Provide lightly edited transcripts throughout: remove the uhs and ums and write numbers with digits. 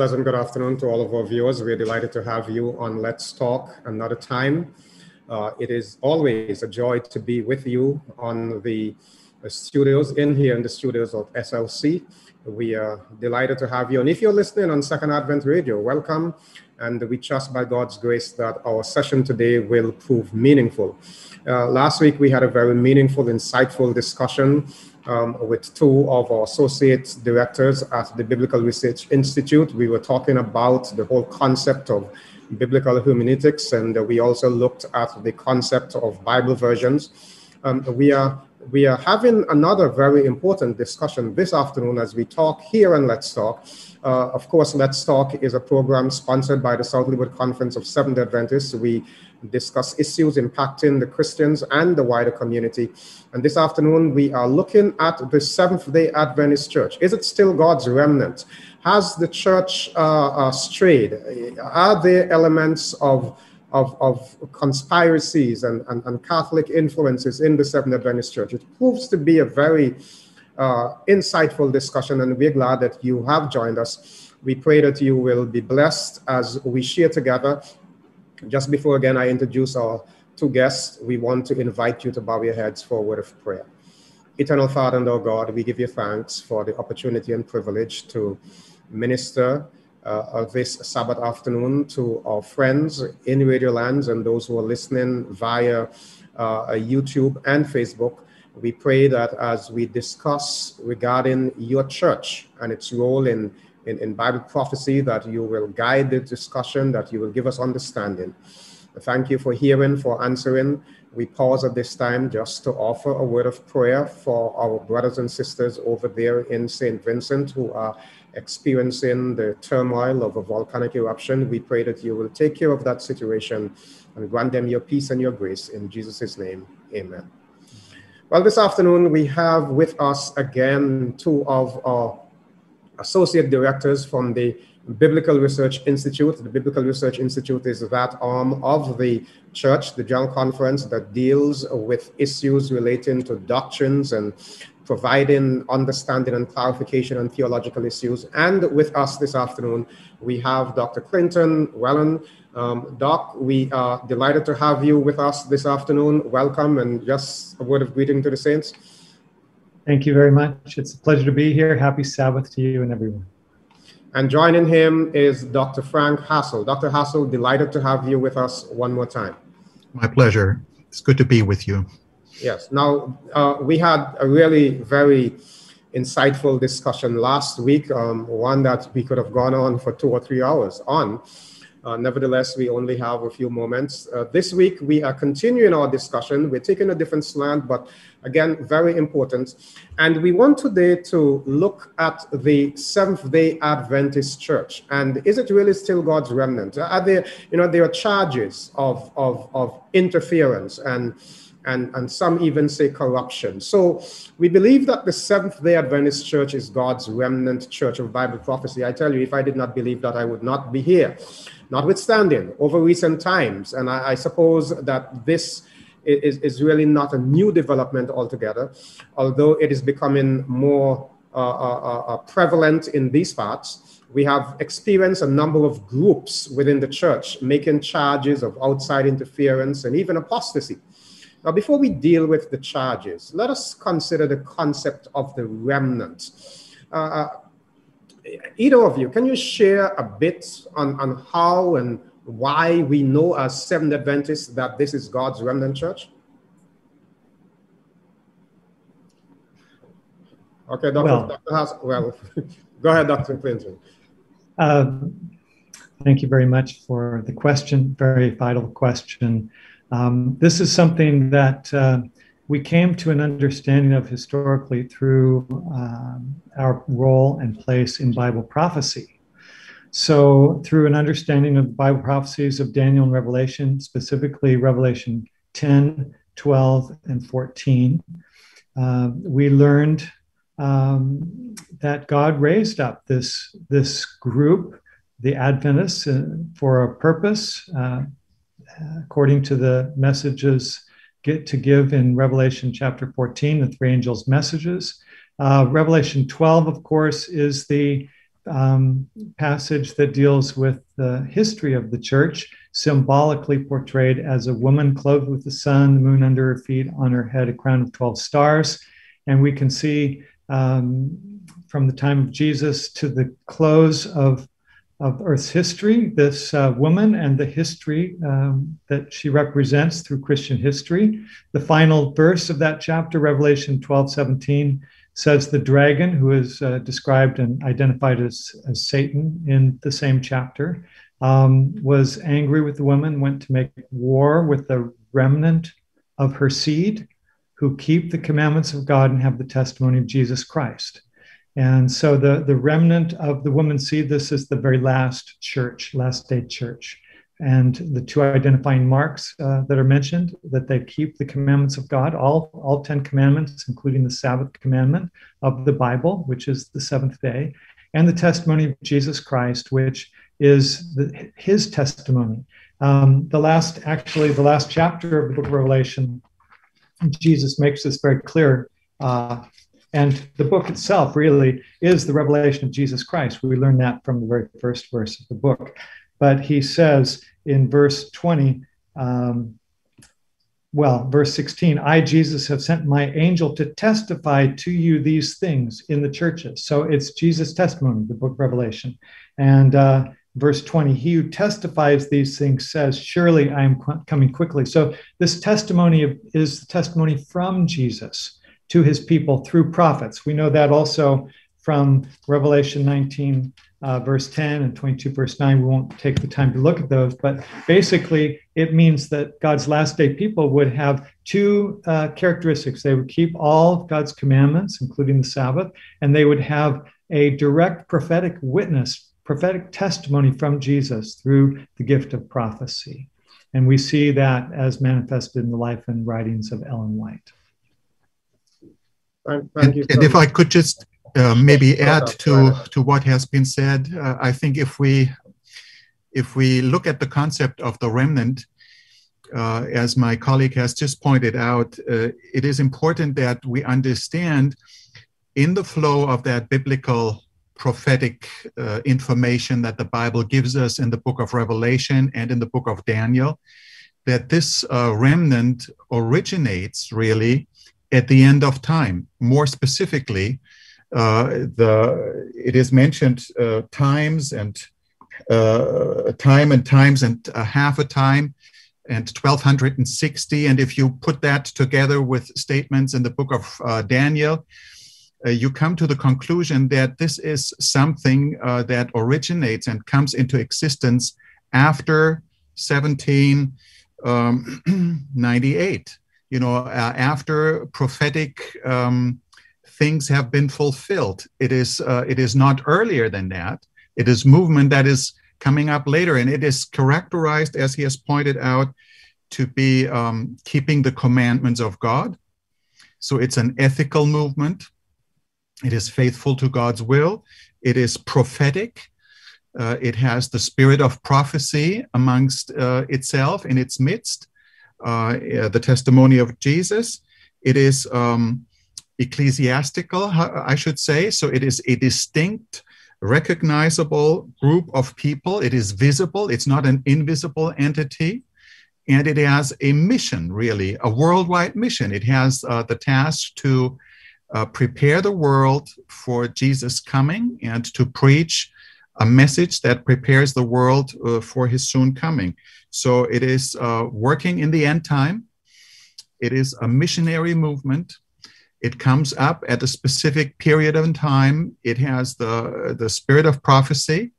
pleasant good afternoon to all of our viewers. We're delighted to have you on Let's Talk another time. It is always a joy to be with you on the studios, in the studios of SLC. We are delighted to have you. And if you're listening on Second Advent Radio, welcome. And we trust by God's grace that our session today will prove meaningful. Last week, we had a very meaningful, insightful discussion with two of our associate directors at the Biblical Research Institute. We were talking about the whole concept of biblical hermeneutics, and we also looked at the concept of Bible versions. We are having another very important discussion this afternoon as we talk here on Let's Talk. Of course, Let's Talk is a program sponsored by the South Leeward Conference of Seventh-day Adventists. We discuss issues impacting the Christians and the wider community. And this afternoon, we are looking at the Seventh-day Adventist Church. Is it still God's remnant? Has the church strayed? Are there elements of conspiracies and Catholic influences in the Seventh-day Adventist Church? It proves to be a very insightful discussion, and we're glad that you have joined us. We pray that you will be blessed as we share together. Just before, again, I introduce our two guests, we want to invite you to bow your heads for a word of prayer. Eternal Father and our God, we give you thanks for the opportunity and privilege to minister this Sabbath afternoon to our friends in Radio Lands and those who are listening via YouTube and Facebook. We pray that as we discuss regarding your church and its role in Bible prophecy, that you will guide the discussion, that you will give us understanding. Thank you for hearing, for answering. We pause at this time just to offer a word of prayer for our brothers and sisters over there in St. Vincent who are experiencing the turmoil of a volcanic eruption. We pray that you will take care of that situation and grant them your peace and your grace. In Jesus' name, amen. Well, this afternoon we have with us again two of our associate directors from the Biblical Research Institute. The Biblical Research Institute is that arm of the church, the General Conference, that deals with issues relating to doctrines and providing understanding and clarification on theological issues. And with us this afternoon, we have Dr. Clinton Whelan. Doc, we are delighted to have you with us this afternoon. Welcome, and just a word of greeting to the saints. Thank you very much. It's a pleasure to be here. Happy Sabbath to you and everyone. And joining him is Dr. Frank Hassel. Dr. Hassel, delighted to have you with us one more time. My pleasure. It's good to be with you. Yes. Now, we had a really very insightful discussion last week, one that we could have gone on for 2 or 3 hours on. Nevertheless, we only have a few moments. This week, we are continuing our discussion. We're taking a different slant, but again, very important. And we want today to look at the Seventh-day Adventist Church. And is it really still God's remnant? Are there, there are charges of interference and some even say corruption. So we believe that the Seventh-day Adventist Church is God's remnant church of Bible prophecy. I tell you, if I did not believe that, I would not be here. Notwithstanding, over recent times, and I suppose that this is really not a new development altogether, although it is becoming more prevalent in these parts. We have experienced a number of groups within the church making charges of outside interference and even apostasy. Now, before we deal with the charges, let us consider the concept of the remnant. Either of you, can you share a bit on how and why we know as Seventh-day Adventists that this is God's remnant church? Okay, Dr. Haas, well, go ahead, Dr. Clinton. Thank you very much for the question, very vital question. This is something that we came to an understanding of historically through our role and place in Bible prophecy. So through an understanding of the Bible prophecies of Daniel and Revelation, specifically Revelation 10, 12, and 14, we learned that God raised up this group, the Adventists, for a purpose, according to the messages to give in Revelation chapter 14, the three angels' messages. Revelation 12, of course, is the passage that deals with the history of the church, symbolically portrayed as a woman clothed with the sun, the moon under her feet, on her head a crown of 12 stars. And we can see from the time of Jesus to the close of Earth's history, this woman and the history that she represents through Christian history. The final verse of that chapter, Revelation 12:17, says the dragon, who is described and identified as Satan in the same chapter, was angry with the woman, went to make war with the remnant of her seed, who keep the commandments of God and have the testimony of Jesus Christ. And so the remnant of the woman's seed, this is the very last church, last day church. And the two identifying marks that are mentioned, that they keep the commandments of God, all 10 commandments, including the Sabbath commandment of the Bible, which is the seventh day, and the testimony of Jesus Christ, which is his testimony. The last chapter of the book of Revelation, Jesus makes this very clear. And the book itself really is the revelation of Jesus Christ. We learn that from the very first verse of the book. But he says in verse 20, verse 16, I, Jesus, have sent my angel to testify to you these things in the churches. So it's Jesus' testimony, the book of Revelation. And verse 20, he who testifies these things says, surely I am coming quickly. So this testimony is the testimony from Jesus to his people through prophets. We know that also from Revelation 19, verse 10 and 22, verse 9. We won't take the time to look at those, but basically it means that God's last day people would have two characteristics. They would keep all of God's commandments, including the Sabbath, and they would have a direct prophetic witness, prophetic testimony from Jesus through the gift of prophecy. And we see that as manifested in the life and writings of Ellen White. Thank you. And if I could just maybe add to what has been said, I think if we look at the concept of the remnant, as my colleague has just pointed out, it is important that we understand in the flow of that biblical prophetic information that the Bible gives us in the book of Revelation and in the book of Daniel, that this remnant originates really at the end of time. More specifically, it is mentioned times and times and half a time and 1260. And if you put that together with statements in the book of Daniel, you come to the conclusion that this is something that originates and comes into existence after 1798. After prophetic things have been fulfilled. It is not earlier than that. It is movement that is coming up later, and it is characterized, as he has pointed out, to be keeping the commandments of God. So it's an ethical movement. It is faithful to God's will. It is prophetic. It has the spirit of prophecy amongst itself in its midst. The testimony of Jesus. It is ecclesiastical, I should say. So it is a distinct, recognizable group of people. It is visible. It's not an invisible entity. And it has a mission, really, a worldwide mission. It has the task to prepare the world for Jesus' coming and to preach a message that prepares the world for his soon coming. So it is working in the end time. It is a missionary movement. It comes up at a specific period of time. It has the spirit of prophecy,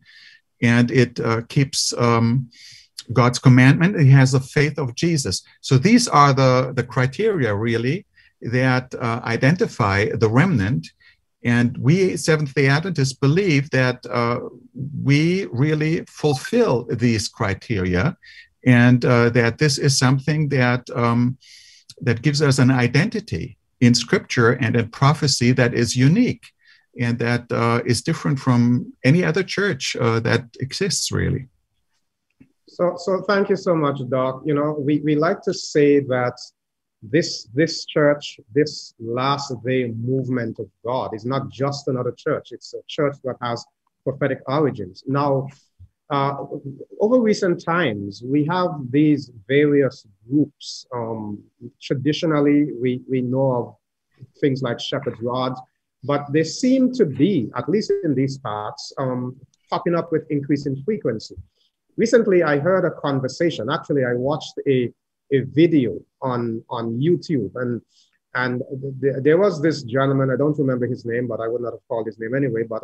and it keeps God's commandment. It has the faith of Jesus. So these are the criteria, really, that identify the remnant. And we Seventh-day Adventists believe that we really fulfill these criteria, and that this is something that that gives us an identity in Scripture and in prophecy that is unique and that is different from any other church that exists, really. So thank you so much, Doc. We like to say that this church, this last day movement of God is not just another church. It's a church that has prophetic origins. Now, over recent times, we have these various groups. Traditionally, we know of things like shepherd's rods, but they seem to be, at least in these parts, popping up with increasing frequency. Recently, I heard a conversation. Actually, I watched a video on YouTube, and there was this gentleman. I don't remember his name, but I would not have called his name anyway. But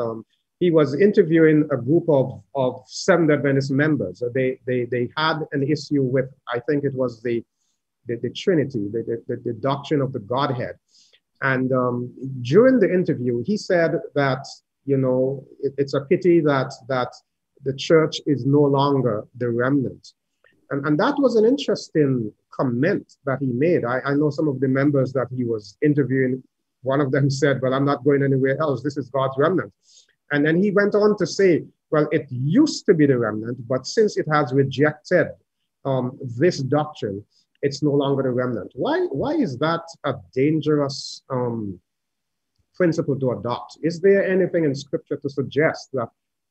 he was interviewing a group of Seventh-day Adventist members. They had an issue with, I think it was the Trinity, the doctrine of the Godhead. And during the interview, he said that, you know, it's a pity that the church is no longer the remnant. And that was an interesting comment that he made. I know some of the members that he was interviewing, one of them said, well, I'm not going anywhere else. This is God's remnant. And then he went on to say, well, it used to be the remnant, but since it has rejected this doctrine, it's no longer the remnant. Why is that a dangerous principle to adopt? Is there anything in scripture to suggest that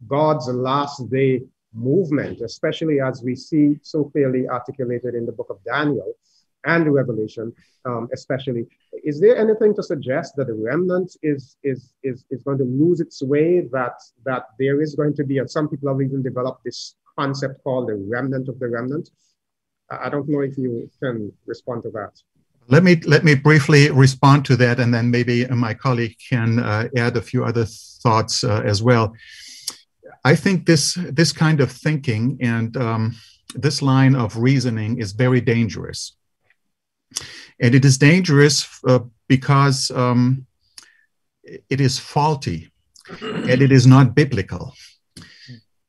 God's last day movement, especially as we see so clearly articulated in the book of Daniel and Revelation, especially, is there anything to suggest that the remnant is going to lose its way, that there is going to be, and some people have even developed this concept called the remnant of the remnant? I don't know if you can respond to that. Let me briefly respond to that, and then maybe my colleague can add a few other thoughts as well. I think this kind of thinking and this line of reasoning is very dangerous. And it is dangerous because it is faulty and it is not biblical.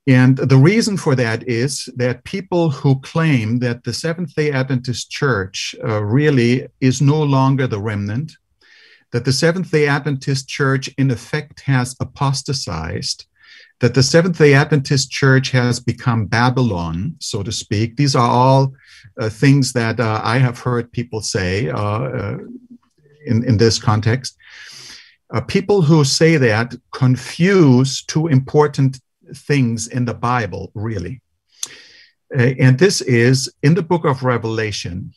And the reason for that is that people who claim that the Seventh-day Adventist Church really is no longer the remnant, that the Seventh-day Adventist Church in effect has apostatized, that the Seventh-day Adventist Church has become Babylon, so to speak. These are all things that I have heard people say in this context. People who say that confuse two important things in the Bible, really. And this is, in the book of Revelation,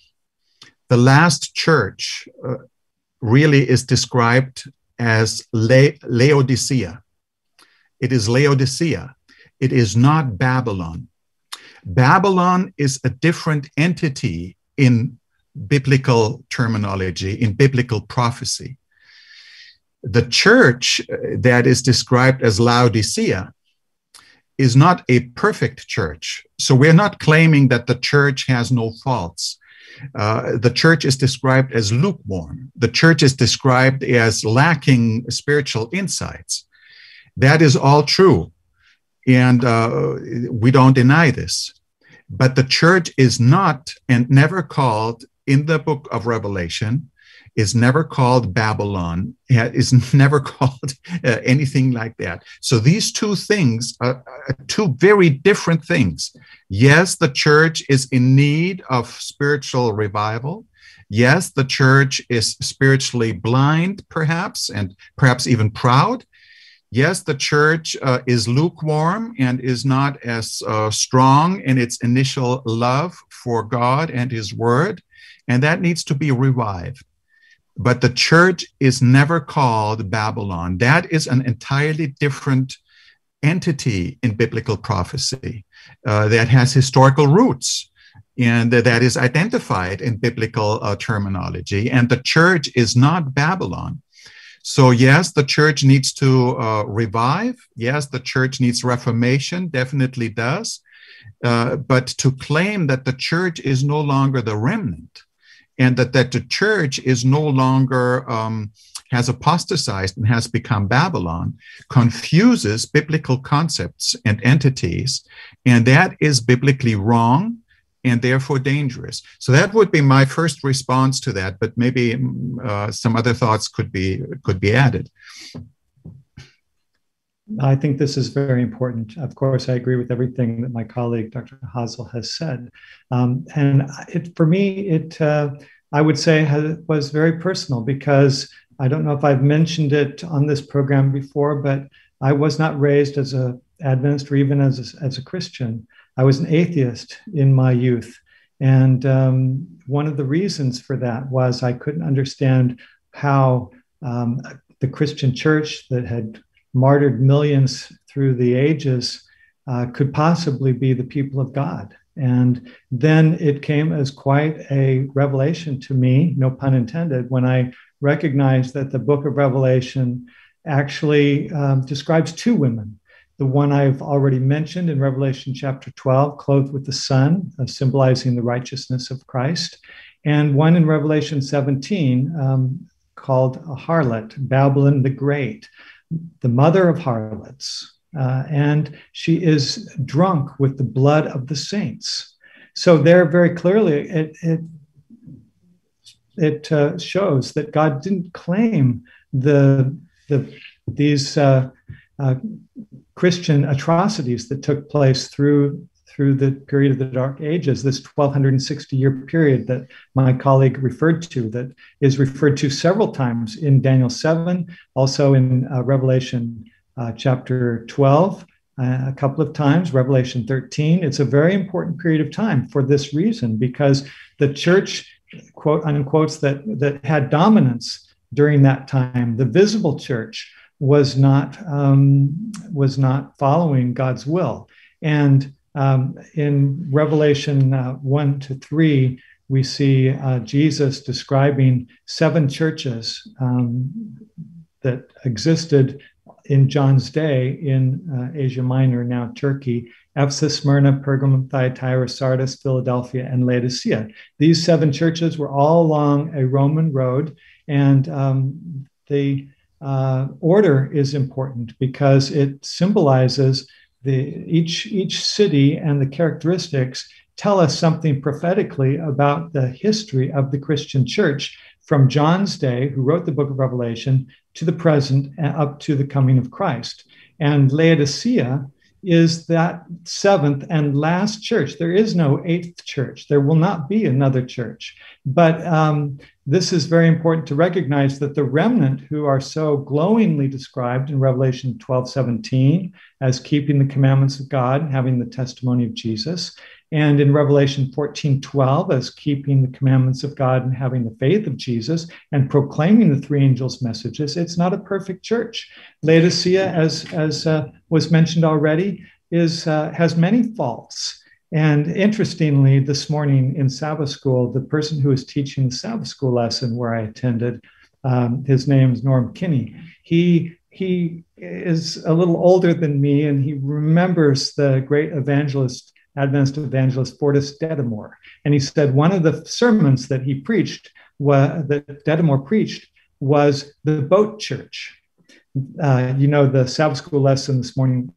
the last church really is described as Laodicea. It is Laodicea. It is not Babylon. Babylon is a different entity in biblical terminology, in biblical prophecy. The church that is described as Laodicea is not a perfect church. So we're not claiming that the church has no faults. The church is described as lukewarm. The church is described as lacking spiritual insights. That is all true. And we don't deny this. But the church is not and never called in the book of Revelation, is never called Babylon, is never called anything like that. So these two things are two very different things. Yes, the church is in need of spiritual revival. Yes, the church is spiritually blind, perhaps, and perhaps even proud. Yes, the church is lukewarm and is not as strong in its initial love for God and His Word, and that needs to be revived. But the church is never called Babylon. That is an entirely different entity in biblical prophecy that has historical roots and that is identified in biblical terminology. And the church is not Babylon. So yes, the church needs to revive. Yes, the church needs reformation, definitely does. But to claim that the church is no longer the remnant, and that the church is no longer, has apostatized and has become Babylon, confuses biblical concepts and entities, and that is biblically wrong and therefore dangerous. So that would be my first response to that, but maybe some other thoughts could be added. I think this is very important. Of course, I agree with everything that my colleague, Dr. Hazel, has said. And for me, I would say was very personal, because I don't know if I've mentioned it on this program before, but I was not raised as an Adventist or even as a Christian. I was an atheist in my youth. And one of the reasons for that was I couldn't understand how the Christian church that had martyred millions through the ages could possibly be the people of God. And then it came as quite a revelation to me, no pun intended, when I recognized that the book of Revelation actually describes two women. The one I've already mentioned in Revelation chapter 12, clothed with the sun, symbolizing the righteousness of Christ, and one in Revelation 17 called a harlot, Babylon the Great, the mother of harlots. And she is drunk with the blood of the saints. So there, very clearly, it shows that God didn't claim these Christian atrocities that took place through the period of the Dark Ages, this 1260-year period that my colleague referred to, that is referred to several times in Daniel 7, also in Revelation chapter 12, a couple of times, Revelation 13. It's a very important period of time for this reason, because the church, quote unquote, that had dominance during that time, the visible church, was not following God's will. And in Revelation 1 to 3, we see Jesus describing 7 churches that existed in John's day in Asia Minor, now Turkey: Ephesus, Smyrna, Pergamum, Thyatira, Sardis, Philadelphia, and Laodicea. These 7 churches were all along a Roman road, and the order is important because it symbolizes each city, and the characteristics tell us something prophetically about the history of the Christian church from John's day, who wrote the book of Revelation, to the present, up to the coming of Christ. And Laodicea is that 7th and last church. There is no 8th church. There will not be another church. But this is very important to recognize that the remnant, who are so glowingly described in Revelation 12:17 as keeping the commandments of God, having the testimony of Jesus, and in Revelation 14:12 as keeping the commandments of God and having the faith of Jesus and proclaiming the 3 angels' messages, it's not a perfect church. Laodicea, as was mentioned already, has many faults. And interestingly, this morning in Sabbath school, the person who was teaching the Sabbath school lesson where I attended, his name is Norm Kinney. He is a little older than me, and he remembers the great Adventist evangelist Fortis Dedamore. And he said one of the sermons that he preached, that Dedamore preached, was the boat church. The Sabbath school lesson this morning,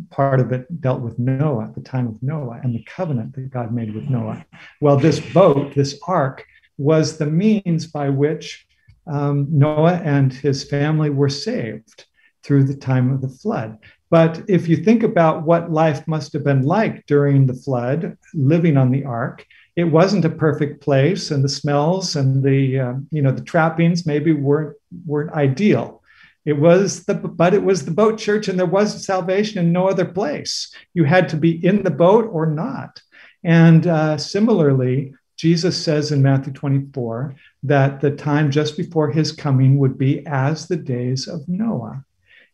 part of it dealt with Noah, the time of Noah, and the covenant that God made with Noah. Well, this boat, this ark, was the means by which Noah and his family were saved through the time of the flood. But if you think about what life must have been like during the flood, living on the ark, it wasn't a perfect place, and the smells and the trappings maybe weren't ideal. It was the boat church, and there was salvation in no other place. You had to be in the boat or not. And similarly, Jesus says in Matthew 24 that the time just before his coming would be as the days of Noah.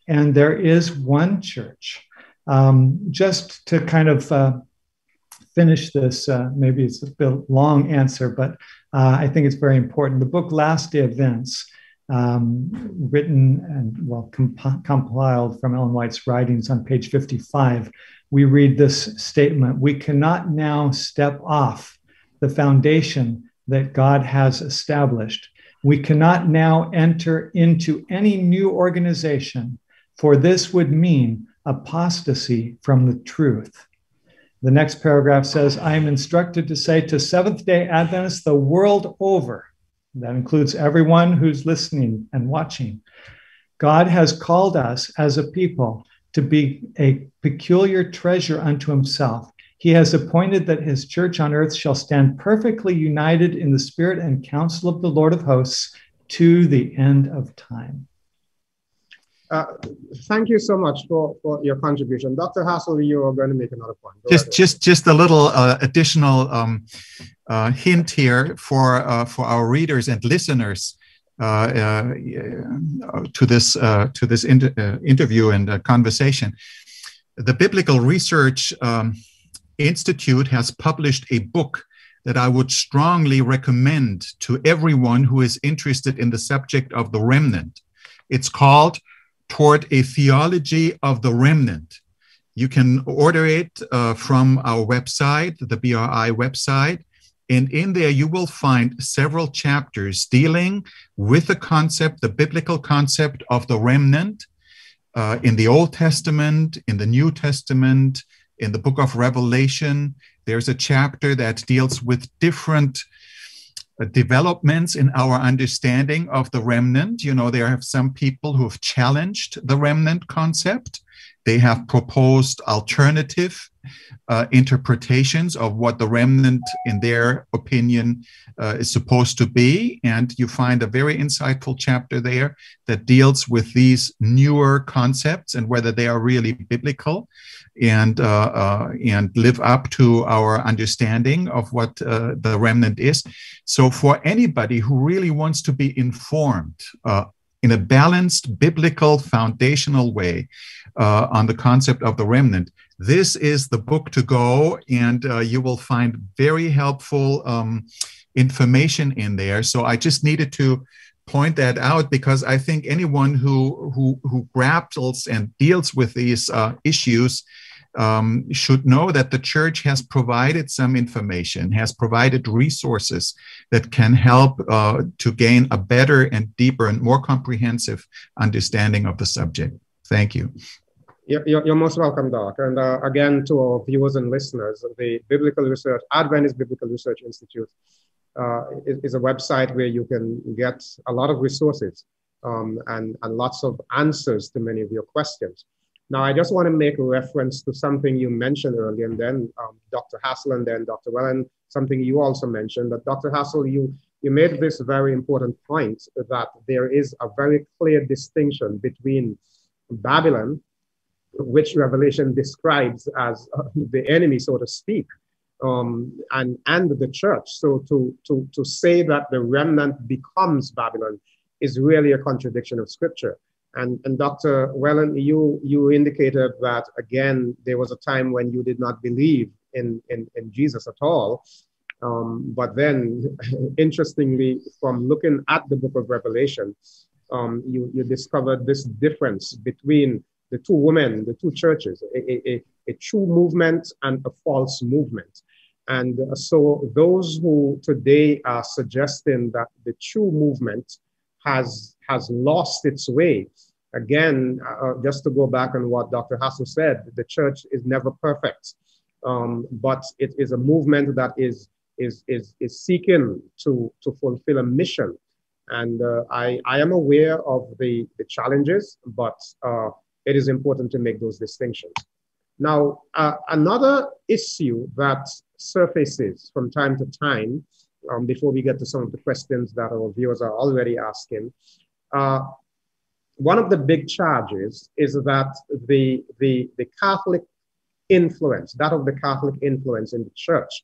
And there is one church. Just to kind of finish this, maybe it's a bit long answer, but I think it's very important. The book Last-day Events, written and compiled from Ellen White's writings on page 55, we read this statement: "We cannot now step off the foundation that God has established. We cannot now enter into any new organization, for this would mean apostasy from the truth." The next paragraph says, "I am instructed to say to Seventh-day Adventists the world over," that includes everyone who's listening and watching, "God has called us as a people to be a peculiar treasure unto himself. He has appointed that his church on earth shall stand perfectly united in the spirit and counsel of the Lord of hosts to the end of time." Uh, Thank you so much for your contribution. Dr. Hassel, you are going to make another point. Just a little additional hint here for our readers and listeners to this interview and conversation. The Biblical Research Institute has published a book that I would strongly recommend to everyone who is interested in the subject of the remnant. It's called Toward a Theology of the Remnant. You can order it from our website, the BRI website, and in there you will find several chapters dealing with the concept, the biblical concept of the remnant in the Old Testament, in the New Testament, in the book of Revelation. There's a chapter that deals with different developments in our understanding of the remnant. You know, there are some people who have challenged the remnant concept. They have proposed alternative interpretations of what the remnant, in their opinion, is supposed to be. And you find a very insightful chapter there that deals with these newer concepts and whether they are really biblical and live up to our understanding of what the remnant is. So for anybody who really wants to be informed in a balanced, biblical, foundational way on the concept of the remnant, this is the book to go, and you will find very helpful information in there. So I just needed to point that out because I think anyone who grapples and deals with these issues should know that the church has provided some information, has provided resources that can help to gain a better and deeper and more comprehensive understanding of the subject. Thank you. You're most welcome, Doc. And again, to our viewers and listeners, the Adventist Biblical Research Institute is a website where you can get a lot of resources and lots of answers to many of your questions. Now, I just want to make a reference to something you mentioned earlier, and then Dr. Hassel and then Dr. Wellen, something you also mentioned, that Dr. Hassel, you made this very important point that there is a very clear distinction between Babylon, which Revelation describes as the enemy, so to speak, and the church. So to say that the remnant becomes Babylon is really a contradiction of Scripture. And Dr. Wellen, you indicated that, again, there was a time when you did not believe in Jesus at all. But then, interestingly, from looking at the book of Revelation, you discovered this difference between the two women, the two churches, a true movement and a false movement. And so those who today are suggesting that the true movement has lost its way, again, just to go back on what Dr. Hassel said, the church is never perfect, but it is a movement that is seeking to fulfill a mission. And I am aware of the challenges, but it is important to make those distinctions. Now, another issue that surfaces from time to time, before we get to some of the questions that our viewers are already asking, one of the big charges is that the Catholic influence, that of the Catholic influence in the church,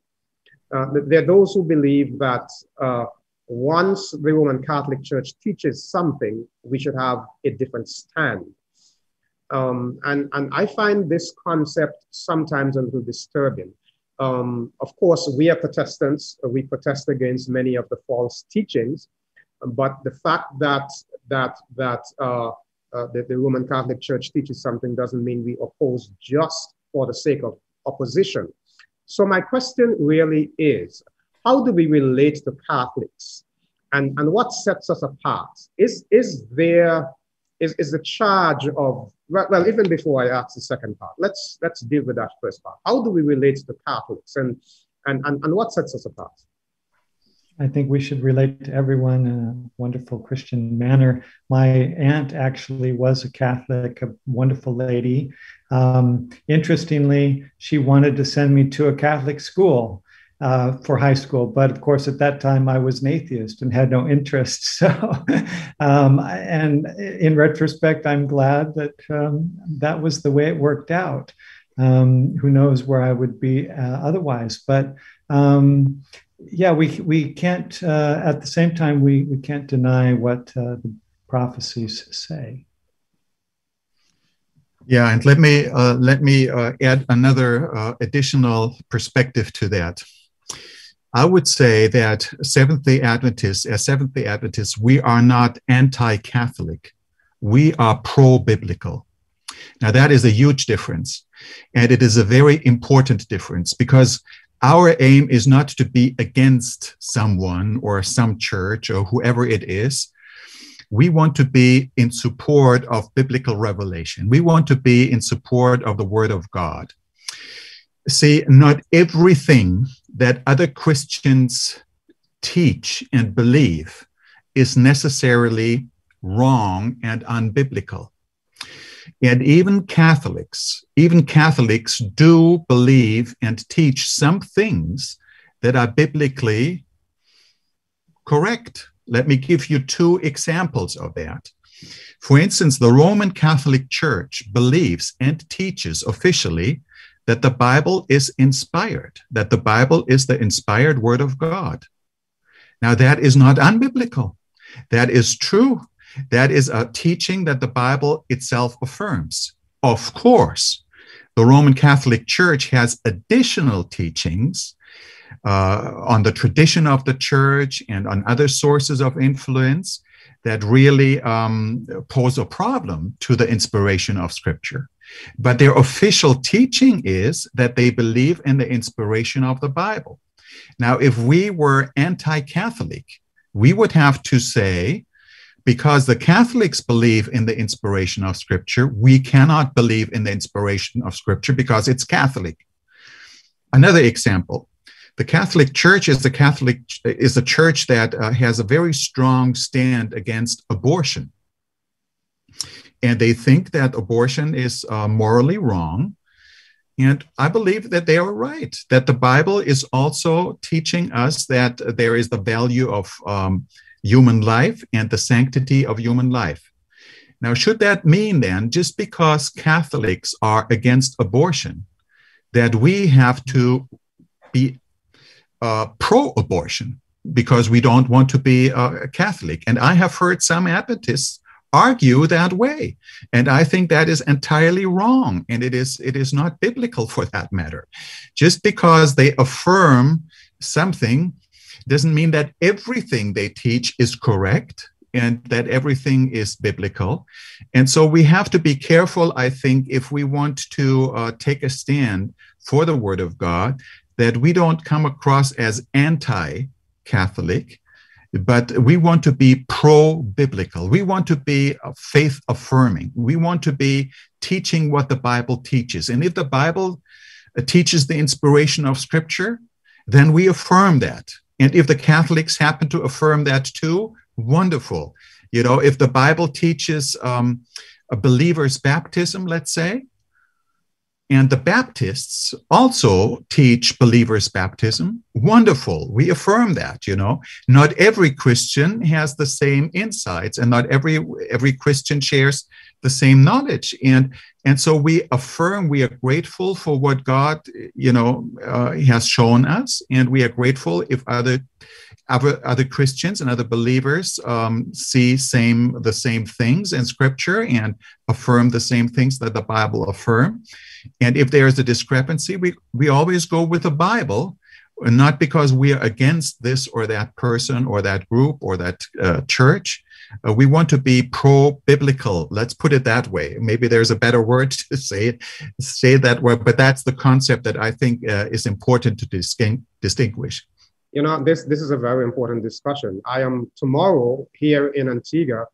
there are those who believe that once the Roman Catholic Church teaches something, we should have a different stand. And I find this concept sometimes a little disturbing. Of course, we are Protestants. We protest against many of the false teachings, but the fact that the Roman Catholic Church teaches something doesn't mean we oppose just for the sake of opposition. So my question really is, how do we relate to Catholics, and what sets us apart? Is the charge of, well, even before I ask the second part, let's deal with that first part. How do we relate to Catholics, and what sets us apart? I think we should relate to everyone in a wonderful Christian manner. My aunt actually was a Catholic, a wonderful lady. Interestingly, she wanted to send me to a Catholic school. for high school. But of course, at that time, I was an atheist and had no interest. So, and in retrospect, I'm glad that that was the way it worked out. Who knows where I would be otherwise? But yeah, we can't, at the same time, we can't deny what the prophecies say. Yeah, and let me add another additional perspective to that. I would say that Seventh-day Adventists, we are not anti-Catholic. We are pro-biblical. Now, that is a huge difference, and it is a very important difference, because our aim is not to be against someone or some church or whoever it is. We want to be in support of biblical revelation. We want to be in support of the Word of God. See, not everything that other Christians teach and believe is necessarily wrong and unbiblical. And even Catholics do believe and teach some things that are biblically correct. Let me give you two examples of that. For instance, the Roman Catholic Church believes and teaches officially that the Bible is inspired, that the Bible is the inspired Word of God. Now, that is not unbiblical. That is true. That is a teaching that the Bible itself affirms. Of course, the Roman Catholic Church has additional teachings on the tradition of the church and on other sources of influence that really pose a problem to the inspiration of Scripture. But their official teaching is that they believe in the inspiration of the Bible. Now, if we were anti-Catholic, we would have to say, because the Catholics believe in the inspiration of Scripture, we cannot believe in the inspiration of Scripture because it's Catholic. Another example, the Catholic Church is a church that has a very strong stand against abortion. And they think that abortion is morally wrong. And I believe that they are right, that the Bible is also teaching us that there is the value of human life and the sanctity of human life. Now, should that mean then, just because Catholics are against abortion, that we have to be pro-abortion because we don't want to be Catholic? And I have heard some Adventists argue that way. And I think that is entirely wrong. And it is not biblical for that matter. Just because they affirm something doesn't mean that everything they teach is correct and that everything is biblical. And so we have to be careful, I think, if we want to take a stand for the Word of God, that we don't come across as anti-Catholic, but we want to be pro-biblical. We want to be faith-affirming. We want to be teaching what the Bible teaches. And if the Bible teaches the inspiration of Scripture, then we affirm that. And if the Catholics happen to affirm that too, wonderful. You know, if the Bible teaches a believer's baptism, let's say, and the Baptists also teach believers' baptism, wonderful. We affirm that, you know. Not every Christian has the same insights, and not every Christian shares the same knowledge. And so we affirm, we are grateful for what God, has shown us, and we are grateful if other Christians and other believers see the same things in Scripture and affirm the same things that the Bible affirms. And if there is a discrepancy, we always go with the Bible, not because we are against this or that person or that group or that church. We want to be pro-biblical. Let's put it that way. Maybe there's a better word to say that word, but that's the concept that I think is important to distinguish. You know, this is a very important discussion. I am tomorrow here in Antigua.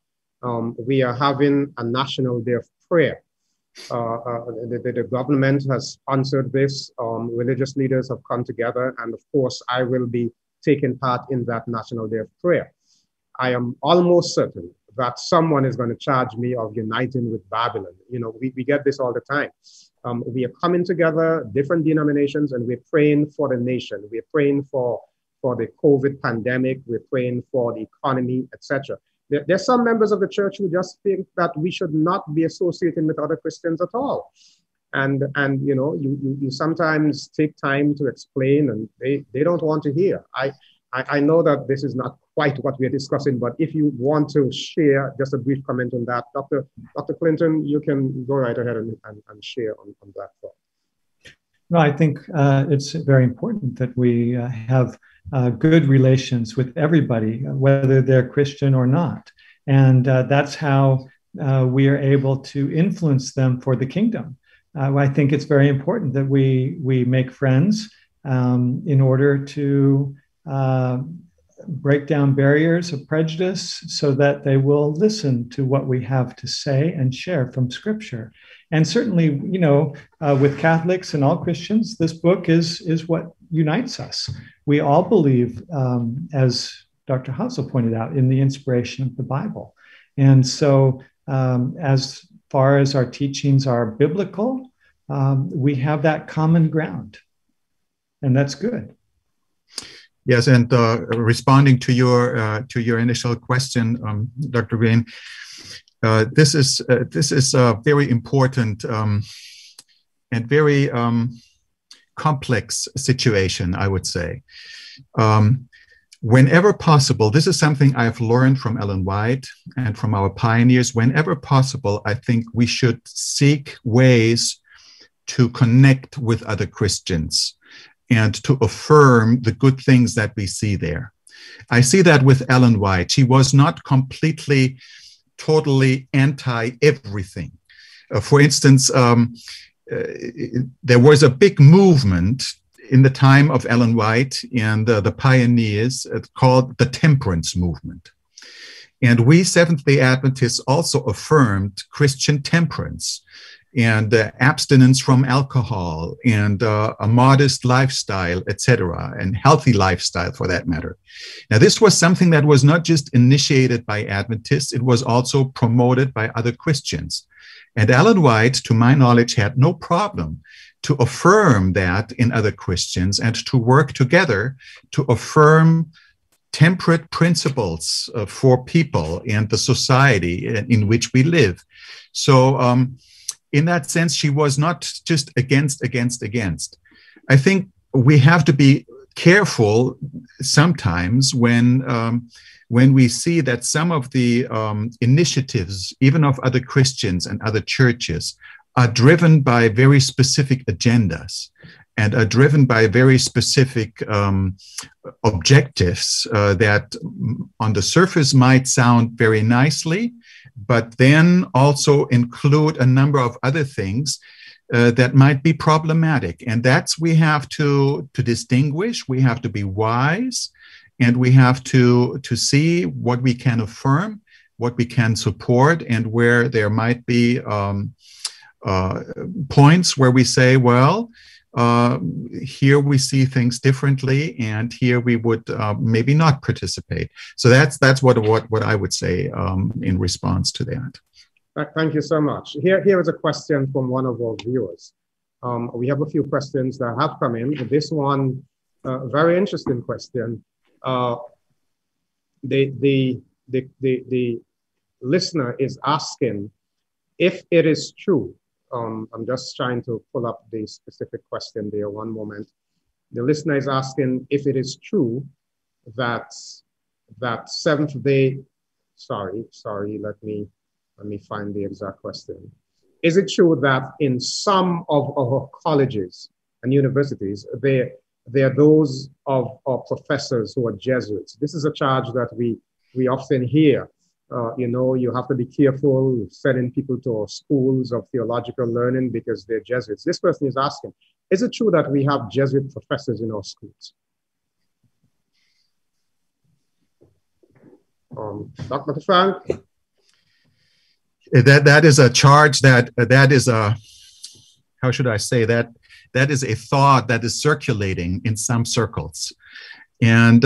We are having a National Day of Prayer. The government has sponsored this. Religious leaders have come together, and of course, I will be taking part in that National Day of Prayer. I am almost certain that someone is going to charge me of uniting with Babylon. You know, we get this all the time. We are coming together, different denominations, and we're praying for the nation. We're praying for the COVID pandemic. We're praying for the economy, etc. There's some members of the church who just think that we should not be associating with other Christians at all. And you know, you sometimes take time to explain, and they don't want to hear. I know that this is not quite what we're discussing, but if you want to share just a brief comment on that, Dr. Clinton, you can go right ahead and share on that thought. No, I think it's very important that we have good relations with everybody, whether they're Christian or not. And that's how we are able to influence them for the kingdom. I think it's very important that we make friends in order to break down barriers of prejudice so that they will listen to what we have to say and share from Scripture. And certainly, you know, with Catholics and all Christians, this book is what unites us. We all believe, as Dr. Hassel pointed out, in the inspiration of the Bible. And so as far as our teachings are biblical, we have that common ground. And that's good. Yes, and responding to your initial question, Dr. Greene, this is a very important and very complex situation, I would say. Whenever possible, this is something I've learned from Ellen White and from our pioneers. Whenever possible, I think we should seek ways to connect with other Christians and to affirm the good things that we see there. I see that with Ellen White. She was not completely, totally anti-everything. For instance, there was a big movement in the time of Ellen White and the pioneers called the temperance movement. And we Seventh-day Adventists also affirmed Christian temperance and abstinence from alcohol and a modest lifestyle, etc., and healthy lifestyle for that matter. Now, this was something that was not just initiated by Adventists, it was also promoted by other Christians. And Ellen White, to my knowledge, had no problem to affirm that in other Christians and to work together to affirm temperate principles for people and the society in which we live. So in that sense, she was not just against. I think we have to be careful sometimes when we see that some of the initiatives, even of other Christians and other churches, are driven by very specific agendas and are driven by very specific objectives that on the surface might sound very nicely, but then also include a number of other things that might be problematic. And that's we have to distinguish, we have to be wise, and we have to see what we can affirm, what we can support, and where there might be points where we say, well, here we see things differently, and here we would maybe not participate. So that's what I would say in response to that. Thank you so much. Here is a question from one of our viewers. We have a few questions that have come in. This one, very interesting question. The listener is asking if it is true. I'm just trying to pull up the specific question there. One moment. The listener is asking if it is true that Seventh-day. Sorry. Let me find the exact question. Is it true that in some of our colleges and universities there are those of our professors who are Jesuits? This is a charge that we often hear. You have to be careful sending people to our schools of theological learning because they're Jesuits. This person is asking, is it true that we have Jesuit professors in our schools? Dr. Frank? That is a charge that is a, how should I say that? That is a thought that is circulating in some circles. And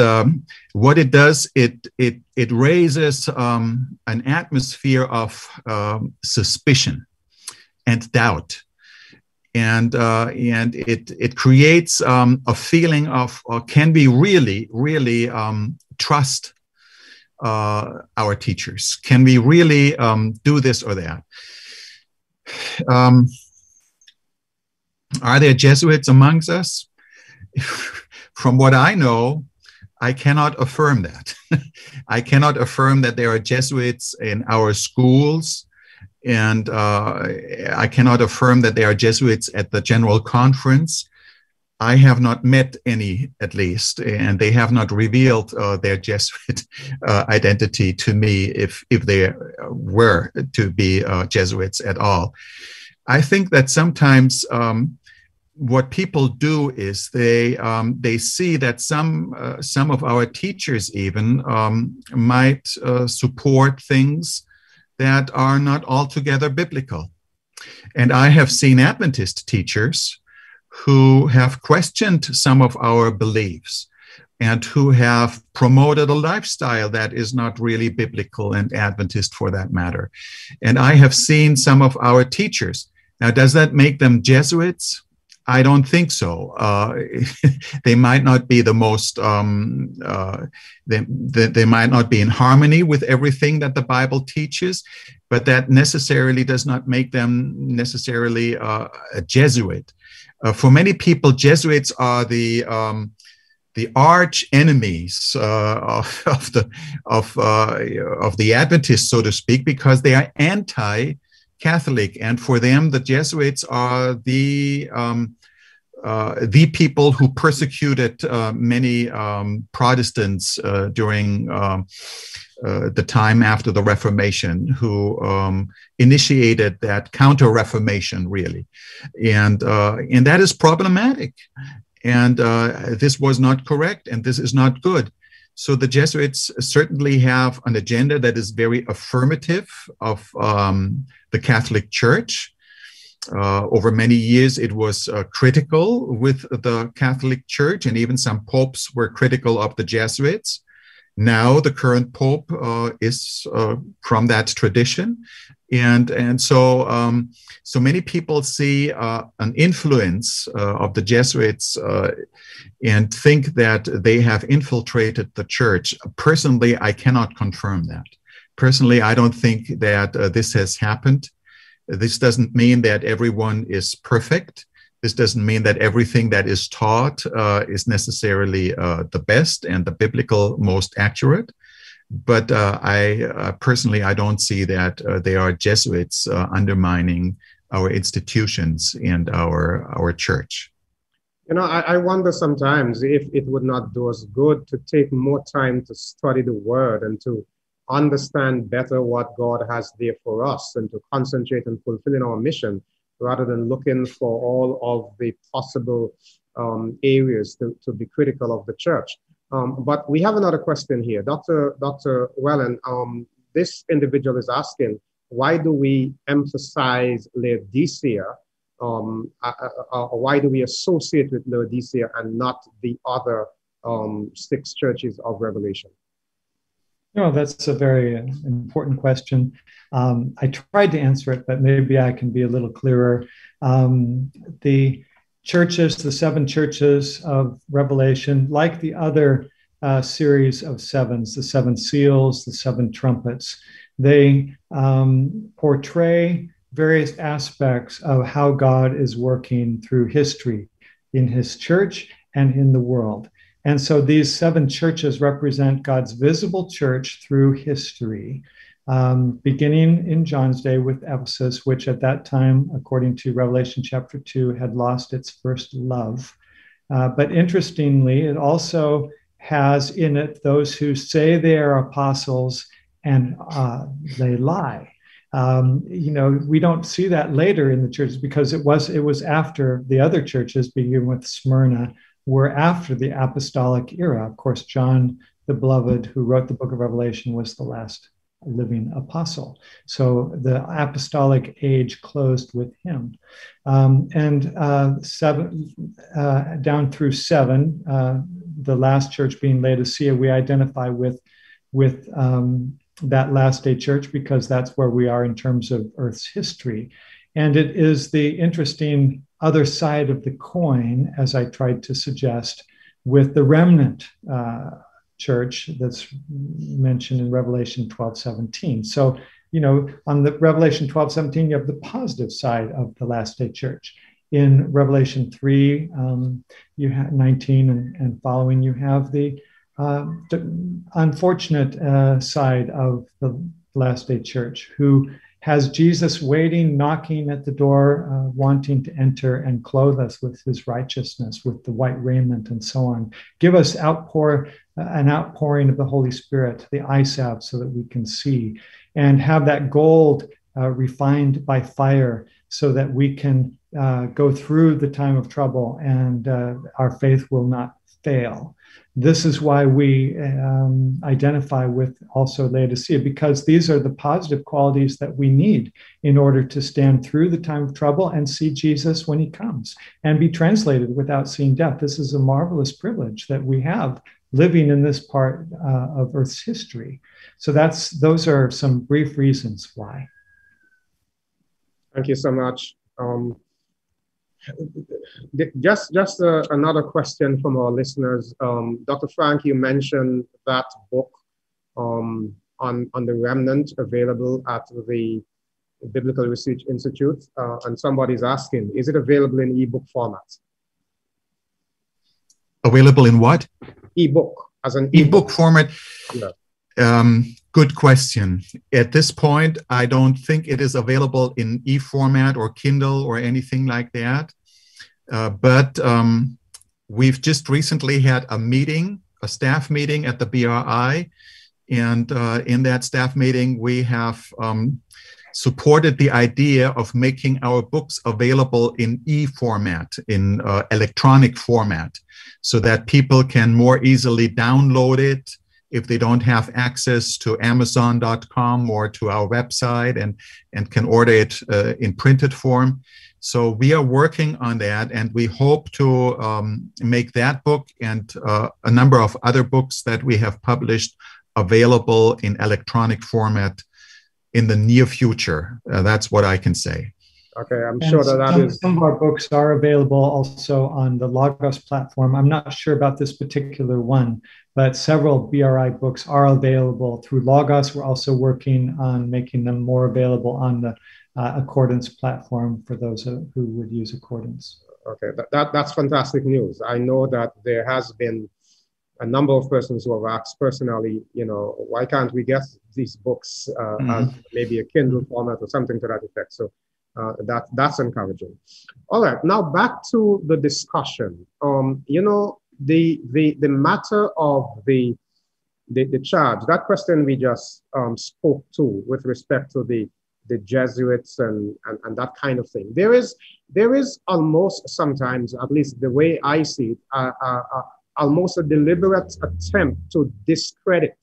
what it does, it raises an atmosphere of suspicion and doubt, and it creates a feeling of can we really trust our teachers? Can we really do this or that? Are there Jesuits amongst us? From what I know, I cannot affirm that. I cannot affirm that there are Jesuits in our schools, and I cannot affirm that there are Jesuits at the General Conference. I have not met any, at least, and they have not revealed their Jesuit identity to me, if they were to be Jesuits at all. I think that sometimes what people do is they see that some of our teachers even might support things that are not altogether biblical. And I have seen Adventist teachers who have questioned some of our beliefs and who have promoted a lifestyle that is not really biblical and Adventist for that matter. And I have seen some of our teachers. Now, does that make them Jesuits? I don't think so. They might not be the most, they might not be in harmony with everything that the Bible teaches, but that necessarily does not make them necessarily a Jesuit. For many people, Jesuits are the arch enemies of the Adventists, so to speak, because they are anti-Catholic, and for them, the Jesuits are the people who persecuted many Protestants during the time after the Reformation, who initiated that counter-Reformation, really, and that is problematic, and this was not correct, and this is not good. So the Jesuits certainly have an agenda that is very affirmative of the Catholic Church. Over many years, it was critical with the Catholic Church, and even some popes were critical of the Jesuits. Now, the current pope is from that tradition, and so so many people see an influence of the Jesuits and think that they have infiltrated the church. Personally, I cannot confirm that. Personally, I don't think that this has happened. This doesn't mean that everyone is perfect. This doesn't mean that everything that is taught is necessarily the best and the biblical most accurate. But I personally, I don't see that they are Jesuits undermining our institutions and our church. You know, I wonder sometimes if it would not do us good to take more time to study the Word and to understand better what God has there for us and to concentrate on fulfilling our mission rather than looking for all of the possible areas to be critical of the church. But we have another question here. Dr. Wellen, this individual is asking, why do we emphasize Laodicea? Why do we associate with Laodicea and not the other 6 churches of Revelation? No, that's a very important question. I tried to answer it, but maybe I can be a little clearer. The churches, the 7 churches of Revelation, like the other series of 7s, the 7 seals, the 7 trumpets, they portray various aspects of how God is working through history in his church and in the world. And so these 7 churches represent God's visible church through history, beginning in John's day with Ephesus, which at that time, according to Revelation chapter 2, had lost its first love. But interestingly, it also has in it those who say they are apostles and they lie. We don't see that later in the churches because it was after the other churches, beginning with Smyrna, were after the apostolic era. Of course, John, the beloved, who wrote the book of Revelation, was the last living apostle. So the apostolic age closed with him. And 7 down through 7, the last church being Laodicea, we identify with that last day church because that's where we are in terms of Earth's history. And it is the interesting other side of the coin, as I tried to suggest, with the remnant church that's mentioned in Revelation 12:17. So, on the Revelation 12:17, you have the positive side of the last day church. In Revelation 3, you have 19 and following, you have the unfortunate side of the last day church, who has Jesus waiting, knocking at the door, wanting to enter and clothe us with his righteousness, with the white raiment and so on. Give us an outpouring of the Holy Spirit, the eye salve, so that we can see, and have that gold refined by fire so that we can go through the time of trouble and our faith will not fail. This is why we identify with also Laodicea, because these are the positive qualities that we need in order to stand through the time of trouble and see Jesus when he comes and be translated without seeing death. This is a marvelous privilege that we have living in this part of Earth's history. So those are some brief reasons why. Thank you so much. Just another question from our listeners. Dr. Frank, you mentioned that book on the Remnant available at the Biblical Research Institute, and somebody's asking, is it available in ebook format? Available in what? Ebook, as an ebook format. Yeah. Good question. At this point, I don't think it is available in e-format or Kindle or anything like that. But we've just recently had a staff meeting at the BRI. And in that staff meeting, we have supported the idea of making our books available in e-format, in electronic format, so that people can more easily download it if they don't have access to Amazon.com or to our website and can order it in printed form. So we are working on that, and we hope to make that book and a number of other books that we have published available in electronic format in the near future. That's what I can say. Okay, I'm sure that is. Some of our books are available also on the Logos platform. I'm not sure about this particular one, but several BRI books are available through Logos. We're also working on making them more available on the Accordance platform for those who would use Accordance. Okay, that's fantastic news. I know that there has been a number of persons who have asked personally, why can't we get these books as maybe a Kindle format or something to that effect? So that's encouraging. All right, now back to the discussion. The matter of the charge, that question we just spoke to with respect to the Jesuits and that kind of thing. There is almost sometimes, at least the way I see it, almost a deliberate attempt to discredit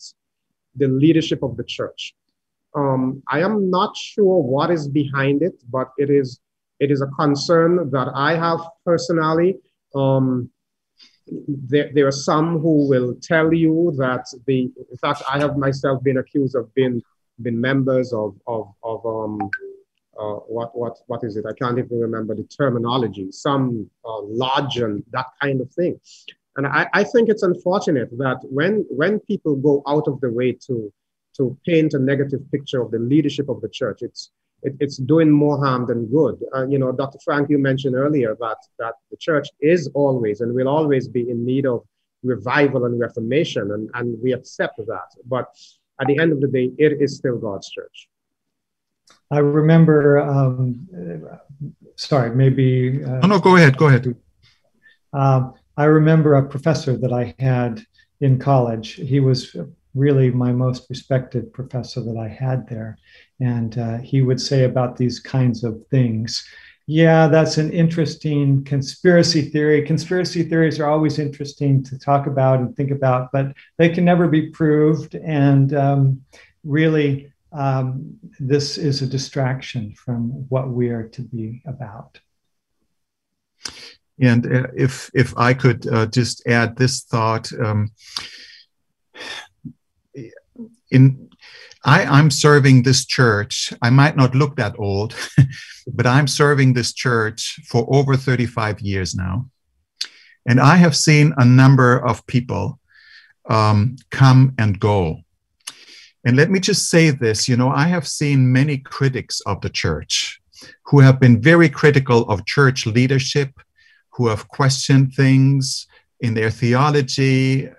the leadership of the church. I am not sure what is behind it, but it is a concern that I have personally. There are some who will tell you that in fact, I have myself been accused of being members of what is it? I can't even remember the terminology. Some lodge and that kind of thing. And I think it's unfortunate that when people go out of the way to paint a negative picture of the leadership of the church, it's doing more harm than good. Dr. Frank, you mentioned earlier that the church is always and will always be in need of revival and reformation, and we accept that. But at the end of the day, it is still God's church. I remember, sorry, maybe. No, go ahead. I remember a professor that I had in college. He was really my most respected professor that I had there. And he would say about these kinds of things, yeah, that's an interesting conspiracy theory. Conspiracy theories are always interesting to talk about and think about, but they can never be proved. And really, this is a distraction from what we are to be about. And if I could just add this thought, I'm serving this church. I might not look that old, but I'm serving this church for over 35 years now. And I have seen a number of people come and go. And let me just say this, I have seen many critics of the church who have been very critical of church leadership, who have questioned things in their theology,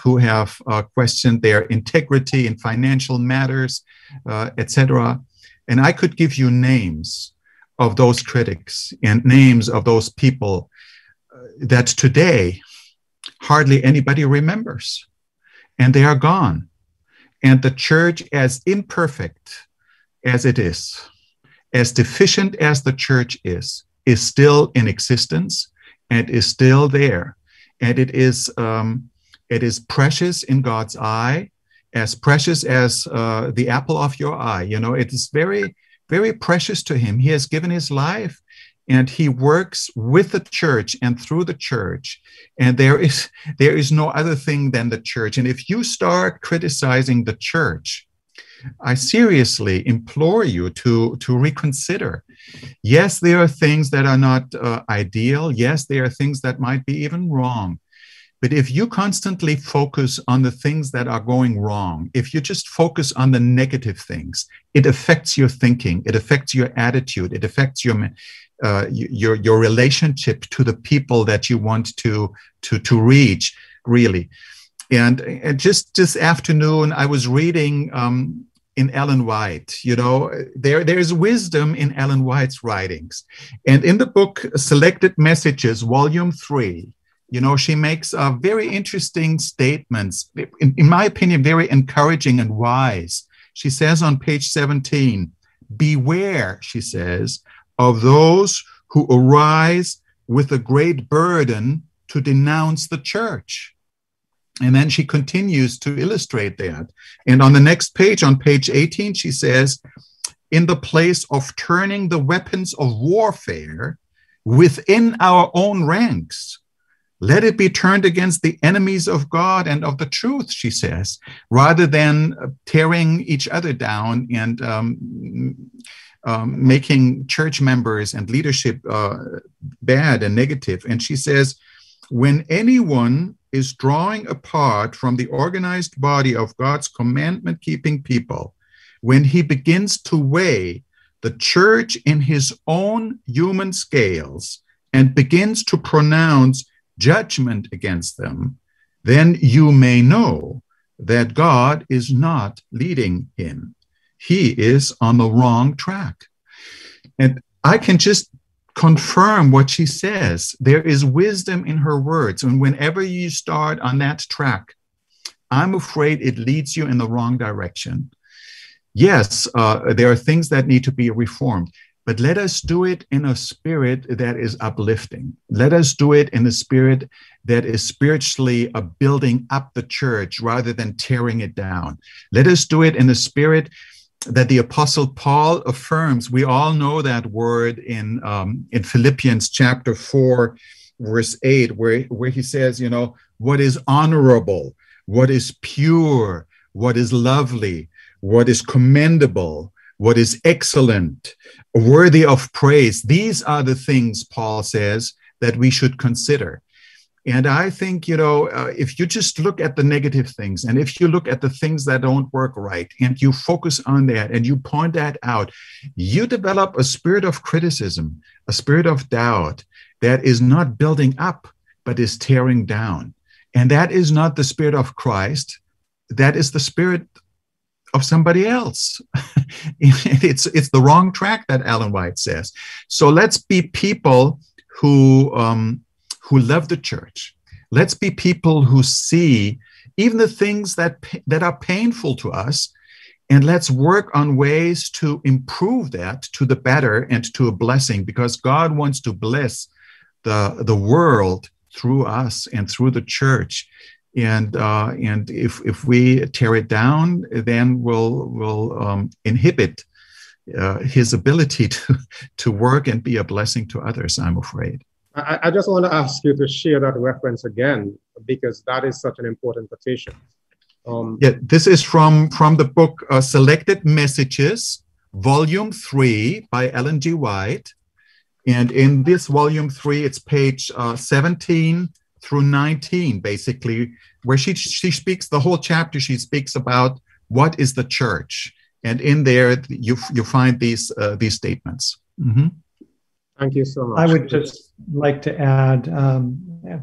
who have questioned their integrity in financial matters, etc. And I could give you names of those critics and names of those people that today hardly anybody remembers. And they are gone. And the church, as imperfect as it is, as deficient as the church is still in existence and is still there. And it is precious in God's eye, as precious as the apple of your eye. It is very, very precious to him. He has given his life, and he works with the church and through the church. And there is no other thing than the church. And if you start criticizing the church, I seriously implore you to reconsider. Yes, there are things that are not ideal. Yes, there are things that might be even wrong. But if you constantly focus on the things that are going wrong, if you just focus on the negative things, it affects your thinking, it affects your attitude, it affects your relationship to the people that you want to reach, really. And just this afternoon, I was reading in Ellen White. There is wisdom in Ellen White's writings. And in the book Selected Messages, Volume 3, she makes very interesting statements, in my opinion, very encouraging and wise. She says on page 17, beware, she says, of those who arise with a great burden to denounce the church. And then she continues to illustrate that. And on the next page, on page 18, she says, in the place of turning the weapons of warfare within our own ranks, let it be turned against the enemies of God and of the truth, she says, rather than tearing each other down and making church members and leadership bad and negative. And she says, when anyone is drawing apart from the organized body of God's commandment-keeping people, when he begins to weigh the church in his own human scales and begins to pronounce judgment against them, then you may know that God is not leading him. He is on the wrong track. And I can just confirm what she says. There is wisdom in her words. And whenever you start on that track, I'm afraid it leads you in the wrong direction. Yes, there are things that need to be reformed, but let us do it in a spirit that is uplifting. Let us do it in a spirit that is spiritually building up the church rather than tearing it down. Let us do it in a spirit that the Apostle Paul affirms. We all know that word in Philippians chapter 4, verse 8, where he says, what is honorable, what is pure, what is lovely, what is commendable, what is excellent, worthy of praise. These are the things, Paul says, that we should consider. And I think, if you just look at the negative things, and if you look at the things that don't work right, and you focus on that, and you point that out, you develop a spirit of criticism, a spirit of doubt that is not building up, but is tearing down. And that is not the spirit of Christ. That is the spirit of somebody else. It's the wrong track, that Ellen White says. So let's be people who love the church. Let's be people who see even the things that are painful to us, and let's work on ways to improve that to the better and to a blessing, because God wants to bless the world through us and through the church. And if we tear it down, then we'll inhibit his ability to work and be a blessing to others, I'm afraid. I just want to ask you to share that reference again, because that is such an important quotation. Yeah, this is from the book Selected Messages, Volume 3 by Ellen G. White. And in this Volume 3, it's page 17 through 19, basically, where she speaks the whole chapter. She speaks about what is the church. And in there, you find these statements. Mm-hmm. Thank you so much. I would just like to add,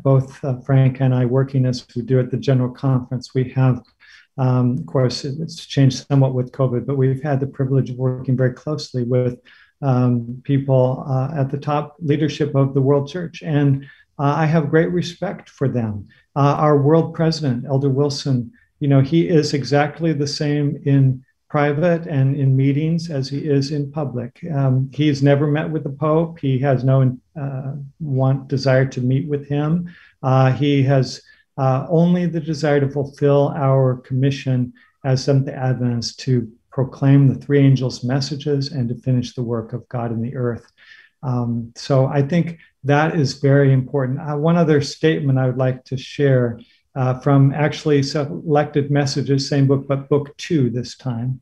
both Frank and I working as we do at the General Conference, we have, of course, it's changed somewhat with COVID, but we've had the privilege of working very closely with people at the top leadership of the World Church. And I have great respect for them. Our world president, Elder Wilson, he is exactly the same in private and in meetings as he is in public. He's never met with the Pope. He has no desire to meet with him. He has only the desire to fulfill our commission as Seventh-day Adventists to proclaim the three angels' messages and to finish the work of God in the earth. So I think that is very important. One other statement I would like to share from actually Selected Messages, same book, but book 2 this time,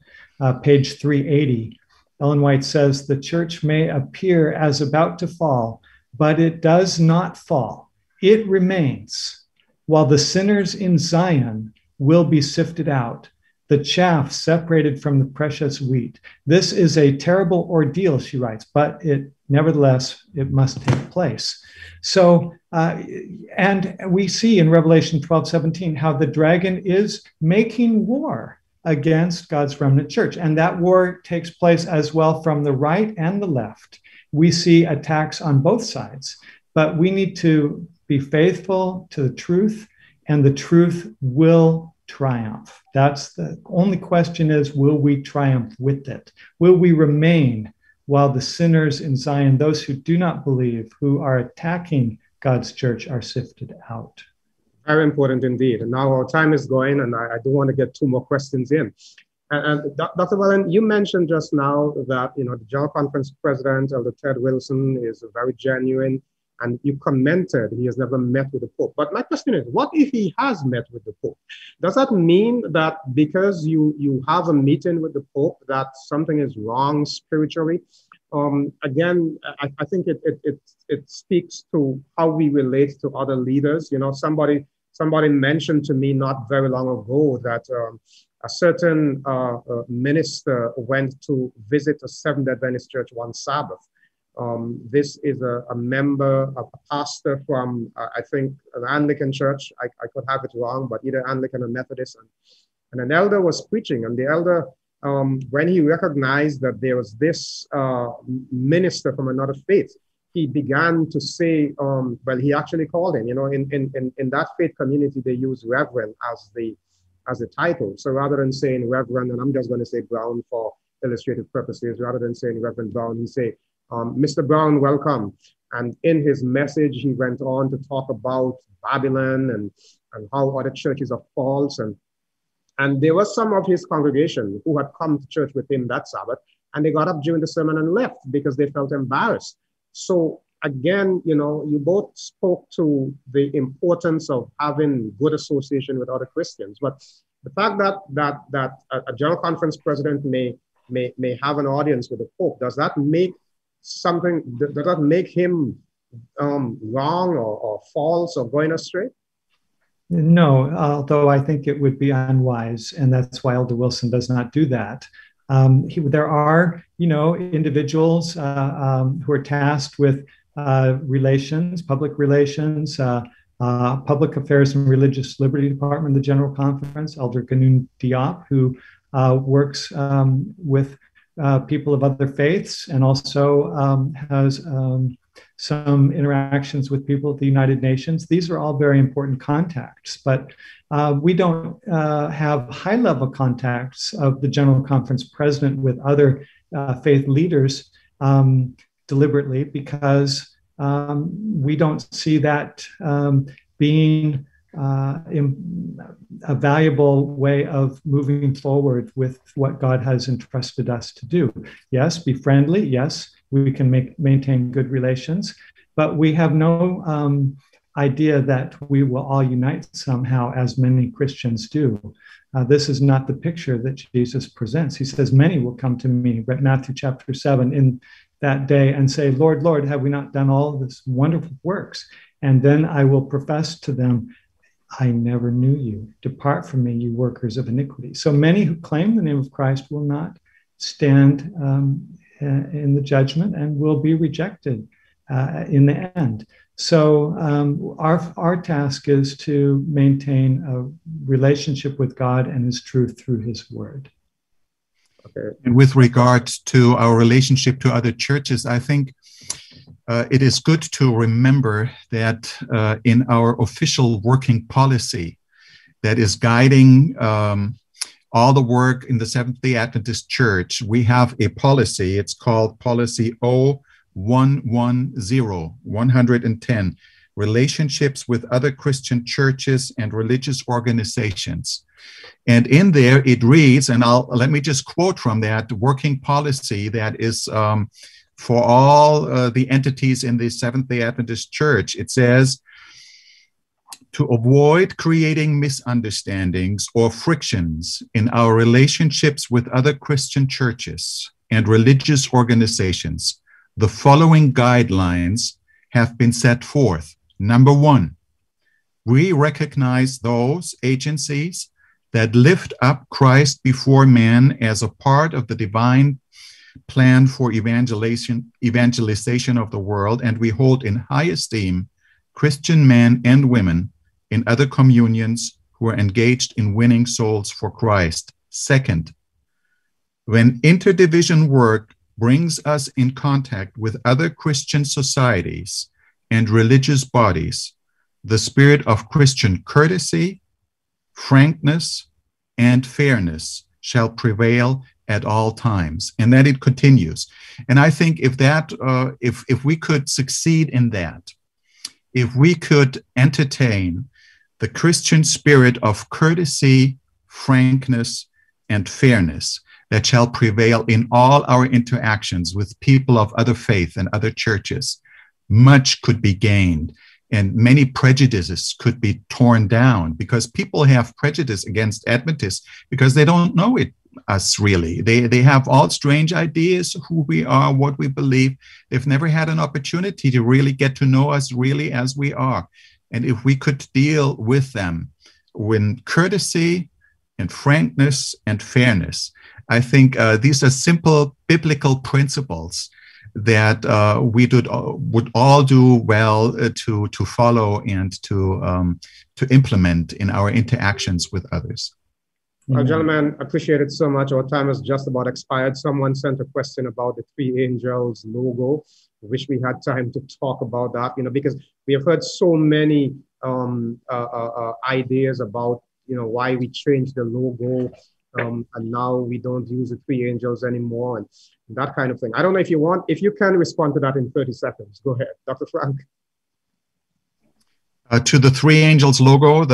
page 380. Ellen White says, "The church may appear as about to fall, but it does not fall. It remains, while the sinners in Zion will be sifted out, the chaff separated from the precious wheat. This is a terrible ordeal," she writes, "but nevertheless, it must take place." So, and we see in Revelation 12:17 how the dragon is making war against God's remnant church. And that war takes place as well from the right and the left. We see attacks on both sides, but we need to be faithful to the truth, and the truth will triumph. That's the only question is, will we triumph with it? Will we remain while the sinners in Zion, those who do not believe, who are attacking God's church, are sifted out? Very important indeed. And now our time is going, and I do want to get 2 more questions in. And Dr. Wellen, you mentioned just now that the General Conference President, Elder Ted Wilson, is very genuine, and you commented he has never met with the Pope. But my question is, what if he has met with the Pope? Does that mean that because you have a meeting with the Pope that something is wrong spiritually? Again, I think it speaks to how we relate to other leaders. Somebody mentioned to me not very long ago that a certain minister went to visit a Seventh-day Adventist Church one Sabbath. This is a member, a pastor from, I think, an Anglican church. I could have it wrong, but either Anglican or Methodist. And an elder was preaching, and the elder, when he recognized that there was this minister from another faith, he began to say, well, he actually called him, in that faith community, they use Reverend as the title. So rather than saying Reverend, and I'm just going to say Brown for illustrative purposes, rather than saying Reverend Brown, he say, Mr. Brown, welcome. And in his message, he went on to talk about Babylon and how other churches are false. And there was some of his congregation who had come to church with him that Sabbath, and they got up during the sermon and left because they felt embarrassed. So again, you both spoke to the importance of having good association with other Christians. But the fact that a General Conference president may have an audience with the Pope, does that make him wrong or false or going astray? No, although I think it would be unwise, and that's why Elder Wilson does not do that. There are, individuals who are tasked with relations, public relations, public affairs and religious liberty department, the General Conference, Elder Greene Diop, who works with people of other faiths and also has some interactions with people at the United Nations. These are all very important contacts, but we don't have high-level contacts of the General Conference president with other faith leaders deliberately because we don't see that being a valuable way of moving forward with what God has entrusted us to do. Yes, be friendly. Yes, we can maintain good relations, but we have no idea that we will all unite somehow, as many Christians do. This is not the picture that Jesus presents. He says, many will come to me, Matthew chapter 7, in that day and say, Lord, Lord, have we not done all of this wonderful works? And then I will profess to them, I never knew you. Depart from me, you workers of iniquity. So many who claim the name of Christ will not stand in the judgment and will be rejected in the end. So our task is to maintain a relationship with God and his truth through his word. Okay. And with regard to our relationship to other churches, I think it is good to remember that in our official working policy that is guiding all the work in the Seventh-day Adventist Church, we have a policy. It's called Policy 110, Relationships with Other Christian Churches and Religious Organizations. And in there it reads, and let me just quote from that working policy that is for all the entities in the Seventh-day Adventist Church. It says, to avoid creating misunderstandings or frictions in our relationships with other Christian churches and religious organizations, the following guidelines have been set forth. Number one, we recognize those agencies that lift up Christ before man as a part of the divine plan for evangelization of the world, and we hold in high esteem Christian men and women in other communions who are engaged in winning souls for Christ. Second, when interdivision work brings us in contact with other Christian societies and religious bodies, the spirit of Christian courtesy, frankness, and fairness shall prevail at all times. And then it continues. And I think if we could succeed in that, if we could entertain the Christian spirit of courtesy, frankness, and fairness that shall prevail in all our interactions with people of other faith and other churches, much could be gained. And many prejudices could be torn down, because people have prejudice against Adventists because they don't know us really. They have all strange ideas, who we are, what we believe. They've never had an opportunity to really get to know us really as we are. And if we could deal with them with courtesy and frankness and fairness, I think these are simple biblical principles that we would all do well to follow and to implement in our interactions with others. Gentlemen, appreciate it so much. Our time has just about expired. Someone sent a question about the three angels logo. Wish we had time to talk about that, because we have heard so many ideas about, why we changed the logo, and now we don't use the three angels anymore, and that kind of thing. I don't know if you can respond to that in 30 seconds. Go ahead, Dr. Frank. To the three angels logo,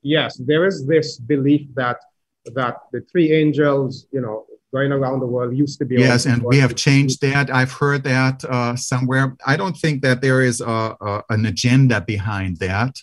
yes, there is this belief that the three angels, going around the world used to be. Yes, and we have changed that. I've heard that somewhere. I don't think that there is an agenda behind that.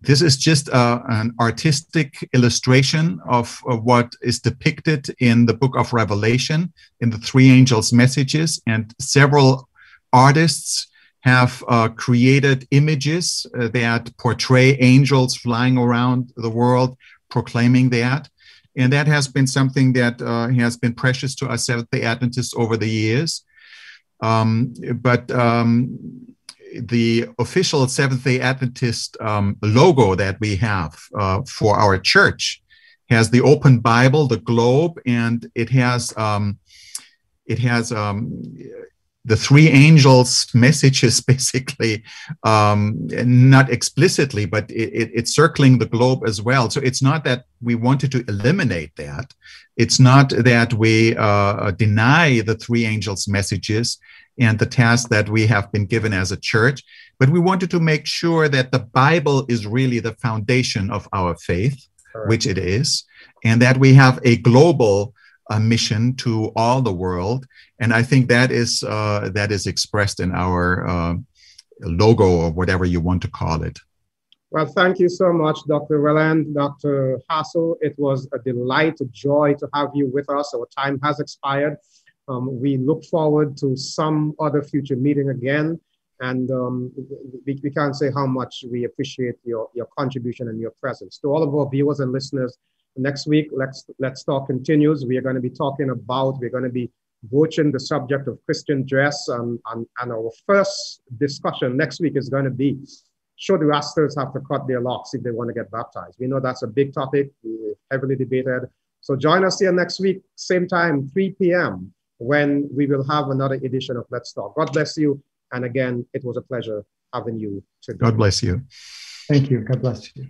This is just an artistic illustration of what is depicted in the book of Revelation, in the three angels' messages, and several artists have created images that portray angels flying around the world, proclaiming that. And that has been something that has been precious to us Seventh-day Adventists over the years. But the official Seventh-day Adventist logo that we have for our church has the open Bible, the globe, and it has the three angels' messages, basically, not explicitly, but it's circling the globe as well. So it's not that we wanted to eliminate that. It's not that we deny the three angels' messages and the task that we have been given as a church, but we wanted to make sure that the Bible is really the foundation of our faith, which it is, and that we have a global mission to all the world. And I think that is expressed in our logo, or whatever you want to call it. Well, thank you so much, Dr. Welland, Dr. Hassel. It was a delight, a joy to have you with us. Our time has expired. We look forward to some other future meeting again. And we can't say how much we appreciate your contribution and your presence. To all of our viewers and listeners, next week, Let's Talk continues. We're going to be broaching the subject of Christian dress. And our first discussion next week is going to be, should pastors have to cut their locks if they want to get baptized? We know that's a big topic, heavily debated. So join us here next week, same time, 3 p.m., when we will have another edition of Let's Talk. God bless you. And again, it was a pleasure having you today. God bless you. Thank you. God bless you.